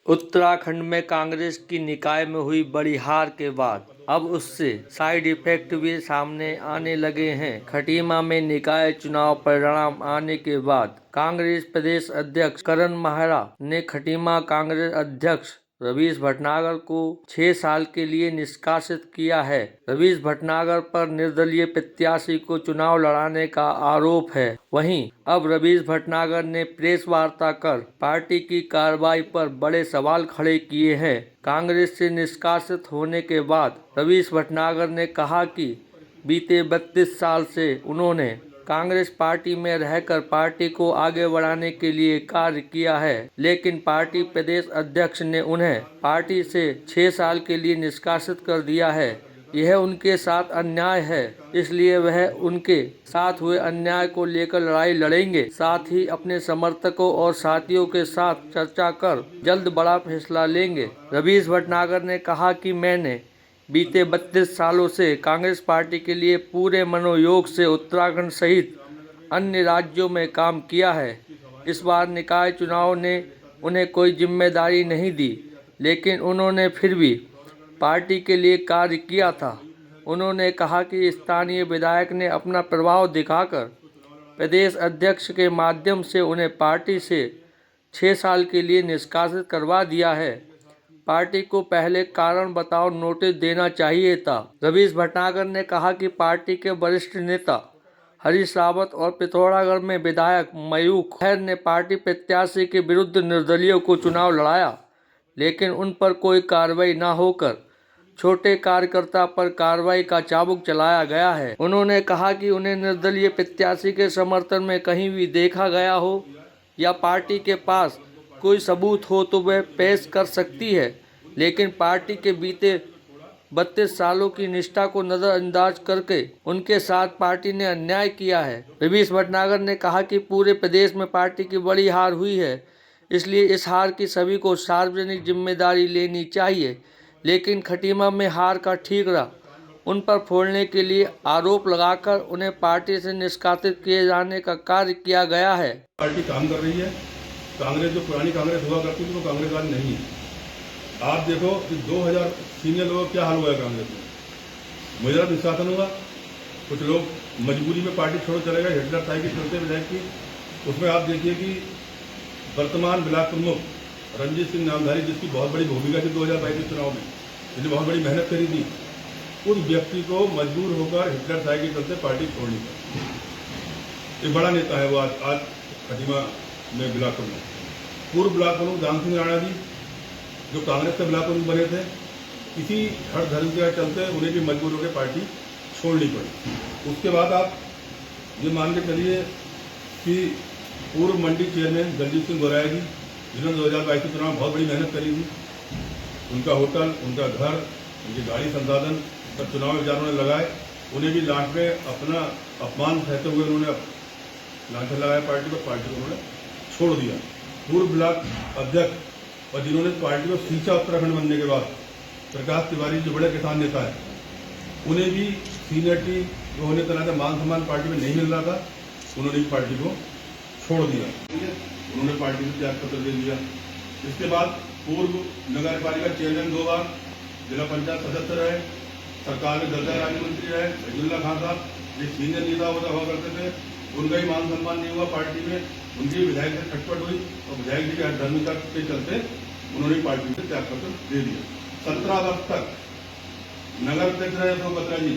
उत्तराखंड में कांग्रेस की निकाय में हुई बड़ी हार के बाद अब उससे साइड इफेक्ट भी सामने आने लगे हैं। खटीमा में निकाय चुनाव परिणाम आने के बाद कांग्रेस प्रदेश अध्यक्ष करण माहरा ने खटीमा कांग्रेस अध्यक्ष रवीश भटनागर को 6 साल के लिए निष्कासित किया है। रवीश भटनागर पर निर्दलीय प्रत्याशी को चुनाव लड़ाने का आरोप है। वहीं अब रवीश भटनागर ने प्रेस वार्ता कर पार्टी की कार्रवाई पर बड़े सवाल खड़े किए हैं। कांग्रेस से निष्कासित होने के बाद रवीश भटनागर ने कहा कि बीते 32 साल से उन्होंने कांग्रेस पार्टी में रहकर पार्टी को आगे बढ़ाने के लिए कार्य किया है, लेकिन पार्टी प्रदेश अध्यक्ष ने उन्हें पार्टी से 6 साल के लिए निष्कासित कर दिया है। यह उनके साथ अन्याय है, इसलिए वह उनके साथ हुए अन्याय को लेकर लड़ाई लड़ेंगे। साथ ही अपने समर्थकों और साथियों के साथ चर्चा कर जल्द बड़ा फैसला लेंगे। रवीश भटनागर ने कहा कि मैंने बीते 32 सालों से कांग्रेस पार्टी के लिए पूरे मनोयोग से उत्तराखंड सहित अन्य राज्यों में काम किया है। इस बार निकाय चुनाव ने उन्हें कोई जिम्मेदारी नहीं दी, लेकिन उन्होंने फिर भी पार्टी के लिए कार्य किया था। उन्होंने कहा कि स्थानीय विधायक ने अपना प्रभाव दिखाकर प्रदेश अध्यक्ष के माध्यम से उन्हें पार्टी से 6 साल के लिए निष्कासित करवा दिया है। पार्टी को पहले कारण बताओ नोटिस देना चाहिए था। रवीश भटनागर ने कहा कि पार्टी के वरिष्ठ नेता हरीश रावत और पिथौरागढ़ में विधायक मयूख खैर ने पार्टी प्रत्याशी के विरुद्ध निर्दलीय को चुनाव लड़ाया, लेकिन उन पर कोई कार्रवाई न होकर छोटे कार्यकर्ता पर कार्रवाई का चाबुक चलाया गया है। उन्होंने कहा कि उन्हें निर्दलीय प्रत्याशी के समर्थन में कहीं भी देखा गया हो या पार्टी के पास कोई सबूत हो तो वह पेश कर सकती है, लेकिन पार्टी के बीते 32 सालों की निष्ठा को नज़रअंदाज करके उनके साथ पार्टी ने अन्याय किया है। रवीश भटनागर ने कहा कि पूरे प्रदेश में पार्टी की बड़ी हार हुई है, इसलिए इस हार की सभी को सार्वजनिक जिम्मेदारी लेनी चाहिए, लेकिन खटीमा में हार का ठीकरा उन पर फोड़ने के लिए आरोप लगाकर उन्हें पार्टी से निष्कासित किए जाने का कार्य किया गया है। पार्टी काम कर रही है। कांग्रेस जो पुरानी कांग्रेस हुआ करती थी वो कांग्रेस वाली नहीं है। आप देखो कि 2000 सीनियर लोगों का क्या हाल हुआ है कांग्रेस में। मुजरा निष्कासन हुआ, कुछ लोग मजबूरी में पार्टी छोड़ चले गए, हिटलर ताई के चलते विधायक की। उसमें आप देखिए कि वर्तमान ब्लॉक प्रमुख रंजीत सिंह नामधारी, जिसकी बहुत बड़ी भूमिका थी 2022 के चुनाव में, जिसने बहुत बड़ी मेहनत करी थी, उस व्यक्ति को मजबूर होकर हिटलर ताई के चलते पार्टी छोड़नी पड़ी। एक बड़ा नेता है वो आज खटीमा में ब्लॉक प्रमुख। पूर्व ब्लॉक प्रमुख दान सिंह राणा जी, जो कांग्रेस के ब्लॉक प्रमुख बने थे, किसी हर धर्म के चलते उन्हें भी मजबूर होकर पार्टी छोड़नी पड़ी। उसके बाद आप ये मान के चलिए कि पूर्व मंडी चेयरमैन दलजीत सिंह गोराया जी, जिन्होंने 2022 के चुनाव में बहुत बड़ी मेहनत करी थी, उनका होटल, उनका घर, उनकी गाड़ी संसाधन सब चुनाव में विचारों ने लगाए, उन्हें भी लास्ट में अपना अपमान सहते हुए उन्होंने लांछन लगाया पार्टी पर, पार्टी को उन्होंने छोड़ दिया। पूर्व ब्लॉक अध्यक्ष और जिन्होंने पार्टी को सींचा उत्तराखंड बनने के बाद, प्रकाश तिवारी जो बड़े किसान नेता है, उन्हें भी सीनियरिटी जो होने का नाता मान सम्मान पार्टी में नहीं मिल रहा था, उन्होंने भी पार्टी को छोड़ दिया। उन्होंने पार्टी से त्याग पत्र दे दिया। इसके बाद पूर्व नगर पालिका चेयरमैन 2 बार, जिला पंचायत सदस्य रहे, सरकार में दर्जा राज्य मंत्री रहे अब्दुल्ला खान साहब, ये सीनियर नेता हुआ करते थे, उनका ही मान सम्मान नहीं हुआ पार्टी में, उनकी विधायक से खटपट हुई और विधायक जी के धार्मिकता के चलते उन्होंने पार्टी से त्यागपत्र दे दिया। 17 वर्ष तक नगर अध्यक्ष रहे तो बत्रा जी,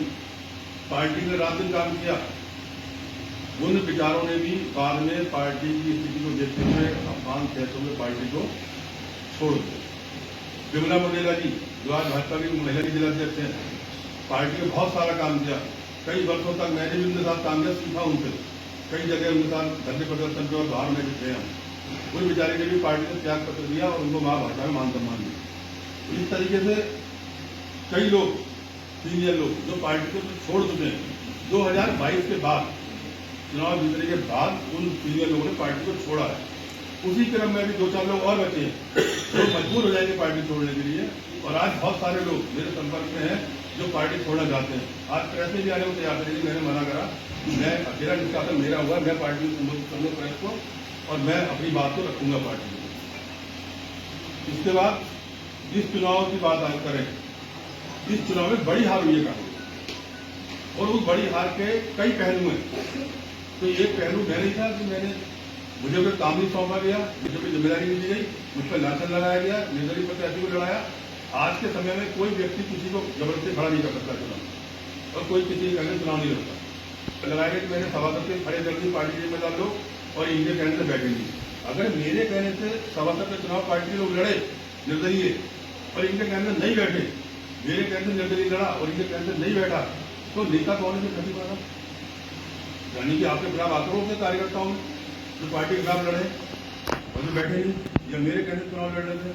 पार्टी में रात दिन काम किया। उन विचारों ने भी बाद में पार्टी की स्थिति को देखते हुए अपमान कहते हुए पार्टी को छोड़ दिया। विमला मंडेला जी, जो आज भाजपा की महिला की जिलाध्यक्ष है, पार्टी में बहुत सारा काम किया। कई वर्षों तक मैंने भी उनके साथ काम किया, सीखा उनसे, कई जगह उनके साथ धरने प्रदर्शन पे और बाहर में भी थे हम। उन बेचारे ने भी पार्टी को त्याग पत्र दिया और उनको वहां भाजपा में मान सम्मान दिया। इस तरीके से कई लोग, सीनियर लोग जो पार्टी को छोड़ चुके हैं, 2022 के बाद चुनाव जीतने के बाद उन सीनियर लोगों ने पार्टी को छोड़ा है। उसी क्रम में भी 2-4 लोग और बचे हैं जो मजबूर हो जाएंगे पार्टी छोड़ने के लिए, और आज बहुत सारे लोग मेरे संपर्क में हैं जो पार्टी छोड़ना चाहते हैं। आज प्रेस में भी आने को तैयार थे, लेकिन मैंने मना करा, मैं अकेला निष्कासन मेरा हुआ, मैं पार्टी को संबोधित करूंगा प्रेस को, और मैं अपनी बात को रखूंगा पार्टी में। इसके बाद इस चुनाव की बात आज करें, इस चुनाव में बड़ी हार हुई है कांग्रेस और उस बड़ी हार के कई पहलू हैं। तो एक पहलू मैं नहीं था कि मुझे कोई काम नहीं सौंपा गया, मुझे कोई जिम्मेदारी नहीं दी गई, मुझ पर लांछन लगाया गया, निर्दलीय प्रत्याशी को लड़ाया। आज के समय में कोई व्यक्ति किसी को जबरदस्ती खड़ा नहीं कर सकता चुनाव और कोई किसी के कहने चुनाव नहीं लड़ता। लगाया कि मैंने सभासद के खड़े जल्दी पार्टी के जिम्मेदार लोग और इनके कहने से बैठेंगे। अगर मेरे कहने से सभासद के चुनाव पार्टी के लोग लड़े निर्दलीय और इनके कहने से नहीं बैठे, मेरे कहने से निर्दलीय लड़ा और इनके कहने से नहीं बैठा, तो नेता कौन है जो खड़ी मारा? यानी कि आपके खिलाफ आक्रोश है कार्यकर्ताओं में जो पार्टी के खिलाफ लड़े और जो बैठे नहीं या मेरे कहने चुनाव लड़ रहे थे,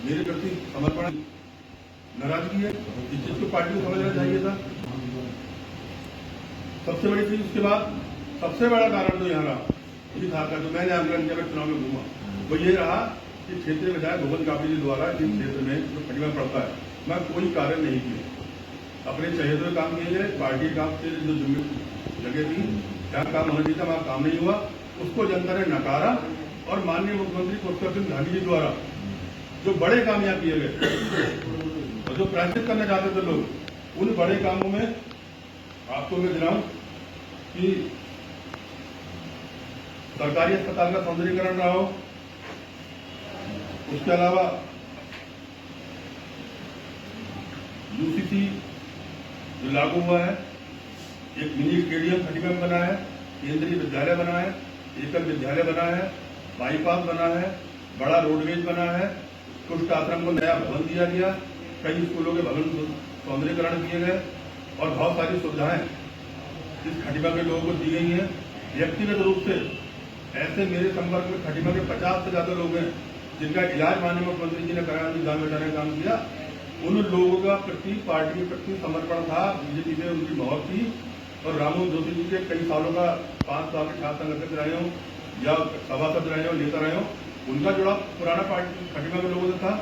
मेरे प्रति समर्पण नाराजगी है। इस चीज को पार्टी को समझना चाहिए था। सबसे बड़ी चीज उसके बाद सबसे बड़ा कारण तो यहाँ रहा इस हार का, जो मैंने आंदोलन किया, मैं चुनाव में घूमा, वो ये रहा कि क्षेत्रीय विधायक भुवन कापी जी द्वारा जिस क्षेत्र में जो खटीमा पड़ता है, मैं कोई कार्य नहीं किया। अपने चहेते हुए काम किए गए, पार्टी काम से जो जगह थी जहाँ काम होना चाहिए था वहाँ काम नहीं हुआ, उसको जनता ने नकारा। और माननीय मुख्यमंत्री पुष्कर सिंह धामी जी द्वारा जो बड़े काम यहाँ किए गए और जो प्रायश्चित करना चाहते थे लोग, उन बड़े कामों में आपको मैं गिनाऊं कि सरकारी अस्पताल का सौंदर्यीकरण रहा हो, उसके अलावा यूसीसी जो लागू हुआ है, एक मिनी स्टेडियम खटीमा में बना है, केंद्रीय विद्यालय बना है, एकल विद्यालय बना है, बाईपास बना है, बड़ा रोडवेज बना है, कुष्ठ आश्रम को नया भवन दिया गया, कई स्कूलों के भवन सौंदर्यीकरण किए गए और बहुत सारी सुविधाएं इस खटीमा के लोगों को दी गई हैं। व्यक्तिगत रूप से ऐसे मेरे संपर्क में खटीमा के 50 से ज्यादा लोग हैं जिनका इलाज माननीय मुख्यमंत्री जी ने कराया, जान बचाने का काम किया। उन लोगों का प्रति पार्टी के प्रति समर्पण था। बीजेपी में उनकी मौत थी और रामू जोशी जी के कई सालों का 5 साल के छात्र संगठन रहे हों या सभासद रहे हो, नेता रहे हो, उनका जुड़ाव पुराना पार्टी खटीमा के लोगों से था,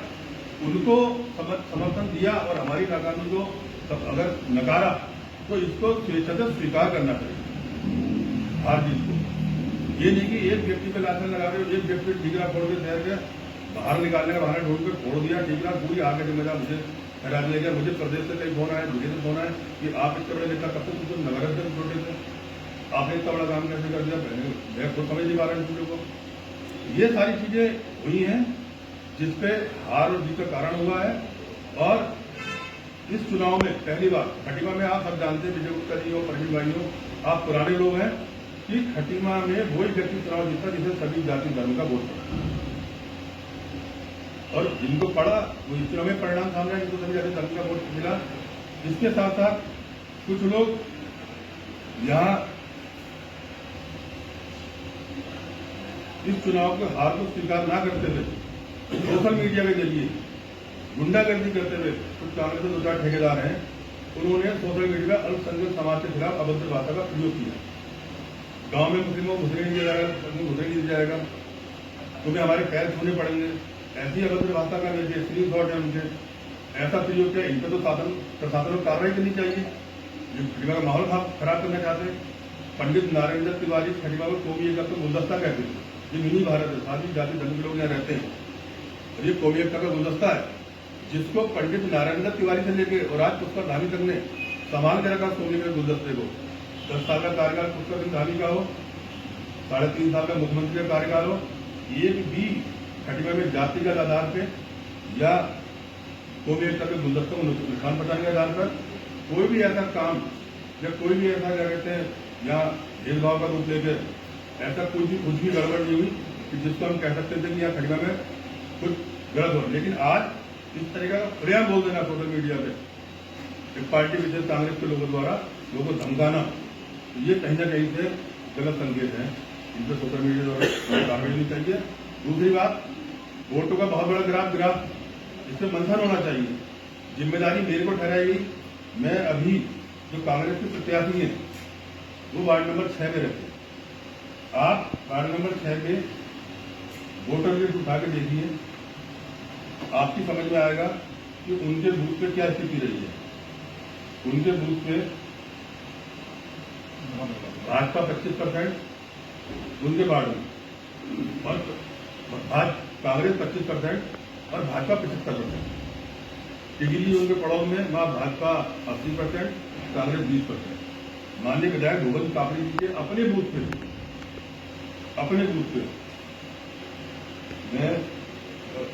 उनको समर्थन दिया और हमारी नाकामी को अगर नकारा तो इसको स्वेच्छा से स्वीकार करना चाहिए हार जीत को। ये नहीं कि एक व्यक्ति पे लाछन लगा रहे हो, एक व्यक्ति ठीकरा फोड़ के शहर के बाहर निकालने का बहाना ढूंढ कर फोड़ दिया, ठीकरा पूरी आगे जिम्मेदार मुझे हरा दिया गया। मुझे प्रदेश से कई फोन आए, मुझे से फोन आए कि आप इतने बड़े नेता कब तक नगर से छोटे थे, आपने इतना बड़ा काम कैसे कर दिया, मैं खुद समझ नहीं पा रहा चीजों को। ये सारी चीजें हुई हैं जिसपे हार और जीत का कारण हुआ है। और इस चुनाव में पहली बार खटीमा में आप सब जानते हैं, विजय गुप्ता जी हो, परवीन भाई हो, आप पुराने लोग हैं, कि खटीमा में वही व्यक्ति चुनाव जीता जिसे सभी जाति धर्म का वोट पड़ा और जिनको पड़ा वो इस चुनाव में परिणाम सामने आया, जिनको सभी जाति धर्म का वोट मिला। इसके साथ साथ कुछ लोग यहाँ इस चुनाव के हार को स्वीकार ना करते हुए सोशल मीडिया के जरिए गुंडागर्दी करते हुए कुछ कांग्रेस के 2-4 ठेकेदार हैं, उन्होंने सोशल मीडिया में अल्पसंख्यक समाज के खिलाफ अभद्र भाषा का प्रयोग किया। गांव में मुस्लिमों को घुसने नहीं दिया जाएगा, घुसने नहीं दिया जाएगा, तुम्हें हमारे पैर छूने पड़ेंगे, ऐसी अभद्र भाषा का स्क्रीन शॉट है उनके, ऐसा प्रयोग किया। इन पर तो प्रशासन को कार्रवाई करनी चाहिए, जो खटीमा का माहौल खराब करना चाहते हैं। पंडित नारायण दत्त तिवारी खटीमा को कौमी एकता का गुलदस्ता कहते हैं, ये मिनी भारत है, सारी जाति धर्म के लोग यहाँ रहते हैं और ये कौमी एकता का गुलदस्ता है जिसको पंडित नारायण दत्त तिवारी से लेके और आज पुष्कर धामी तक ने संभाल के रखा। कौमी के गुलदस्ते को 10 साल का कार्यकाल पुष्कर सिंह धामी का हो, 3.5 साल का मुख्यमंत्री का कार्यकाल हो, एक भी खटीमा में जातिगत आधार पे या कौमी एकता के गुलदस्ते को नुकसान पहुंचाने के आधार पर कोई भी ऐसा काम या कोई भी ऐसा क्या कहते हैं या भेदभाव का रूप लेकर ऐसा कुछ भी गड़बड़ नहीं हुई कि जिसको हम कह सकते थे कि यहाँ खटीमा में कुछ गलत हो। लेकिन आज इस तरीका का प्रयास बोल देना सोशल मीडिया पे एक पार्टी विशेष कांग्रेस के लोगों द्वारा लोगों को धमकाना, तो ये कहीं ना कहीं से गलत संकेत है। इन पर सोशल मीडिया द्वारा कार्रवाई होनी चाहिए। दूसरी बात, वोटों का बहुत बड़ा ग्राफ, इसमें मंथन होना चाहिए। जिम्मेदारी मेरे को ठहराई गई। मैं अभी जो कांग्रेस के प्रत्याशी हैं वो वार्ड नंबर 6 में रहते हैं। आप वार्ड नंबर 6 के वोटर लिस्ट उठा के देखिए, आपकी समझ में आएगा कि उनके बूथ पे क्या स्थिति रही है। उनके बूथ पे भाजपा 25% उनके वार्ड में और कांग्रेस 25% और भाजपा 75%। टिकरी उनके पड़ाव में वहाँ भाजपा 80%, कांग्रेस 20%। माननीय विधायक गोविंद कापड़ी जी के अपने बूथ पे मैं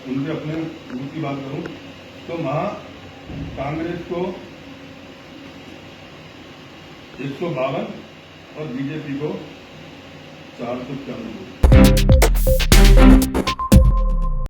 उनके अपने बूथ की बात करूं तो वहां कांग्रेस को 152 और बीजेपी को 494 वोट।